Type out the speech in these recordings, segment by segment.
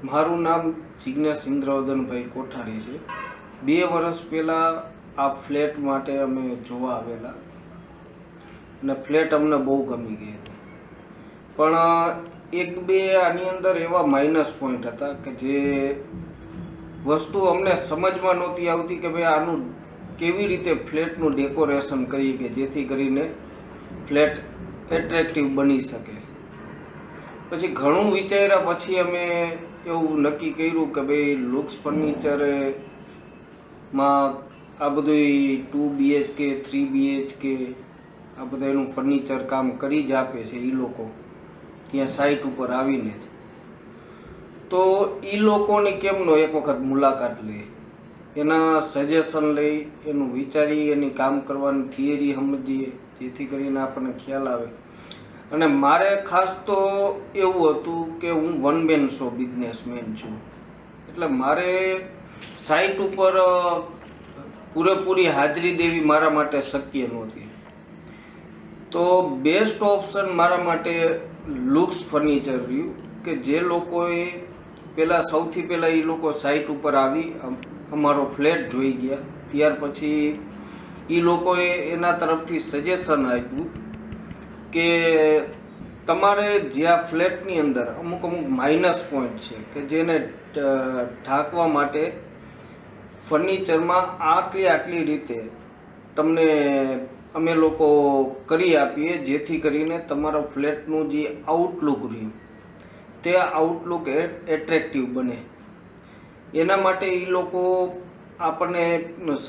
મારું નામ જિજ્ઞેશ ઇન્દ્રવદનભાઈ કોઠારી છે। 2 વર્ષ પહેલાં આ ફ્લેટ માટે અમે જોવા આવેલા અને ફ્લેટ અમને બહુ ગમી ગઈ હતી, પણ એક બે આની અંદર એવા માઇનસ પોઈન્ટ હતા કે જે વસ્તુ અમને સમજમાં નહોતી આવતી કે ભાઈ આનું કેવી રીતે ફ્લેટનું ડેકોરેશન કરીએ કે જેથી કરીને ફ્લેટ એટ્રેક્ટિવ બની શકે। પછી ઘણું વિચાર્યા પછી અમે એવું નક્કી કર્યું કે ભાઈ લુક્સ ફર્નિચરે માં આ બધું 2 BHK 3 BHK આ બધા એનું ફર્નિચર કામ કરી જ આપે છે એ લોકો ત્યાં સાઇટ ઉપર આવીને જ। તો એ લોકોની કેમનો એક વખત મુલાકાત લે, એના સજેશન લઈ, એનું વિચારી, એની કામ કરવાની થિયરી સમજીએ જેથી કરીને આપણને ખ્યાલ આવે। અને મારે ખાસ તો એવું હતું કે હું વન મેન શો બિઝનેસમેન છું, એટલે મારે સાઇટ ઉપર પૂરેપૂરી હાજરી દેવી મારા માટે શક્ય નહોતી। તો બેસ્ટ ઓપ્શન મારા માટે લુક્સ ફર્નિચર રહ્યું કે જે લોકોએ સૌથી પહેલાં એ લોકો સાઇટ ઉપર આવી અમારો ફ્લેટ જોઈ ગયા, ત્યાર પછી એ લોકોએ એના તરફથી સજેશન આપ્યું કે તમારે જે આ ફ્લેટની અંદર અમુક માઇનસ પોઈન્ટ છે કે જેને ઢાંકવા માટે ફર્નિચરમાં આટલી રીતે તમને અમે લોકો કરી આપીએ જેથી કરીને તમારા ફ્લેટનું જે આઉટલુક રહ્યું તે આઉટલુક એટ્રેક્ટિવ બને। એના માટે એ લોકો આપણને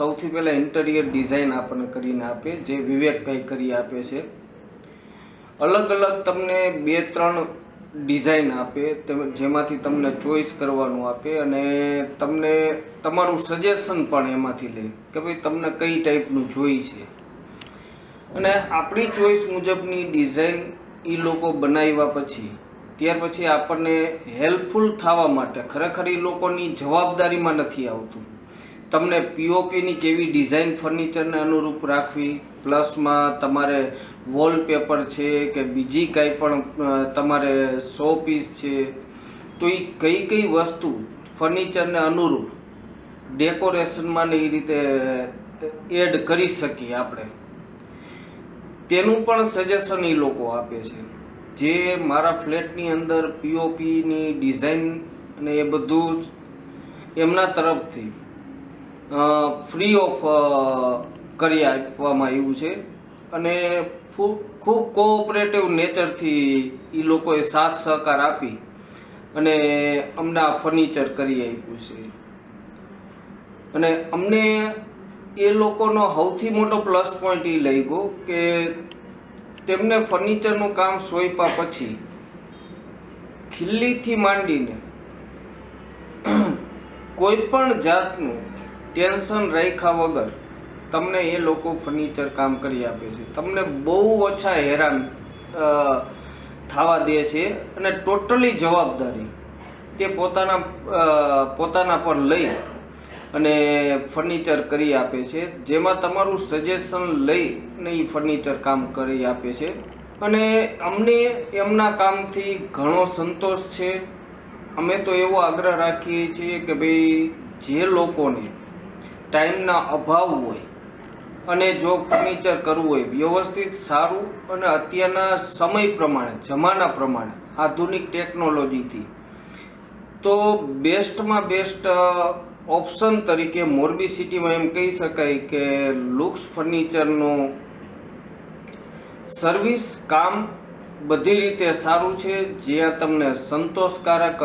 સૌથી પહેલાં ઇન્ટિરિયર ડિઝાઇન આપણને કરીને આપે, જે વિવેકભાઈ કરી આપે છે। અલગ અલગ તમને 2-3 ડિઝાઇન આપે, જેમાંથી તમને ચોઈસ કરવાનું આપે અને તમને તમારું સજેશન પણ એમાંથી લે કે ભાઈ તમને કઈ ટાઈપનું જોઈ છે અને આપણી ચોઈસ મુજબની ડિઝાઇન એ લોકો બનાવ્યા પછી ત્યાર પછી આપણને હેલ્પફુલ થવા માટે ખરેખર એ લોકોની જવાબદારીમાં નથી આવતું। તમને પીઓપીની કેવી ડિઝાઇન ફર્નિચરને અનુરૂપ રાખવી, પ્લસમાં તમારે વોલપેપર છે કે બીજી કાંઈ પણ તમારે શો પીસ છે તો એ કઈ વસ્તુ ફર્નિચરને અનુરૂપ ડેકોરેશનમાં ને એ રીતે એડ કરી શકીએ આપણે, તેનું પણ સજેશન એ લોકો આપે છે। જે મારા ફ્લેટની અંદર પીઓપીની ડિઝાઇન અને એ બધું એમના તરફથી ફ્રી ઓફ કરી આપવામાં આવ્યું છે અને ખૂબ કોઓપરેટિવ નેચરથી એ લોકોએ સાથ સહકાર આપી અને અમને આ ફર્નિચર કરી આપ્યું છે। અને અમને એ લોકોનો સૌથી મોટો પ્લસ પોઈન્ટ એ લઈ ગયો કે તેમને ફર્નિચરનું કામ સોંપ્યા પછી ખીલ્લીથી માંડીને કોઈ પણ જાતનું ટેન્શન રાખ્યા વગર તમને એ લોકો ફર્નિચર કામ કરી આપે છે। તમને બહુ ઓછા હેરાન થવા દે છે અને ટોટલી જવાબદારી તે પોતાના પર લઈ અને ફર્નિચર કરી આપે છે, જેમાં તમારું સજેશન લઈ ને એ ફર્નિચર કામ કરી આપે છે। અને અમને એમના કામથી ઘણો સંતોષ છે। અમે તો એવો આગ્રહ રાખીએ છીએ કે ભાઈ જે લોકોને ટાઈમના અભાવ હોય અને જો ફર્નિચર કરવું હોય વ્યવસ્થિત સારું અને અત્યારના સમય પ્રમાણે જમાના પ્રમાણે આધુનિક ટેકનોલોજીથી, તો બેસ્ટમાં બેસ્ટ ઓપ્શન તરીકે મોરબી સિટીમાં એમ કહી શકાય કે લુક્સ ફર્નિચરનો સર્વિસ કામ બધી રીતે સારું છે, જ્યાં તમને સંતોષકારક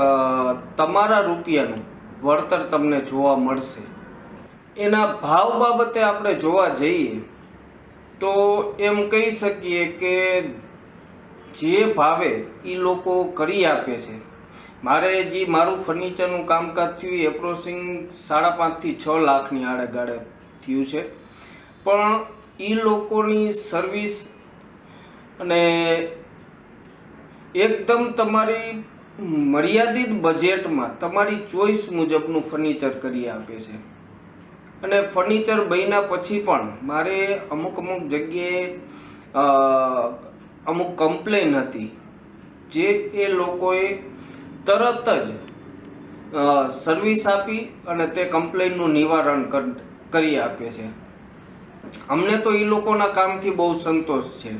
તમારા રૂપિયાનું વળતર તમને જોવા મળશે। એના ભાવ બાબતે આપણે જોવા જઈએ તો એમ કહી શકીએ કે જે ભાવે એ લોકો કરી આપે છે, મારું ફર્નિચરનું કામકાજ થયું એપ્રોક્સિંગ 5.5 થી 6 લાખની આડેગાળે થયું છે, પણ એ લોકોની સર્વિસ અને એકદમ તમારી મર્યાદિત બજેટમાં તમારી ચોઈસ મુજબનું ફર્નિચર કરી આપે છે। અને ફર્નિચર બન્યા પછી પણ મારે અમુક જગ્યાએ અમુક કમ્પ્લેન હતી જે એ લોકોએ તરત જ સર્વિસ આપી અને તે કમ્પ્લેનનું નિવારણ કરી આપે છે. અમને તો એ લોકોના કામથી બહુ સંતોષ છે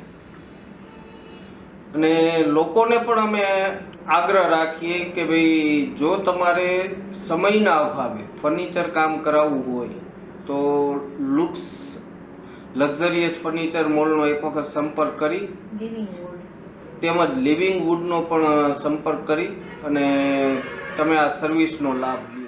અને લોકોને પણ અમે આગ્રહ રાખીએ કે ભાઈ જો તમારે સમયના અભાવે ફર્નિચર કામ કરાવવું હોય તો લુક્સ લક્ઝરિયસ ફર્નિચર મોલનો એક વખત સંપર્ક કરી તેમજ લિવિંગવુડનો પણ સંપર્ક કરી અને તમે આ સર્વિસનો લાભ લો.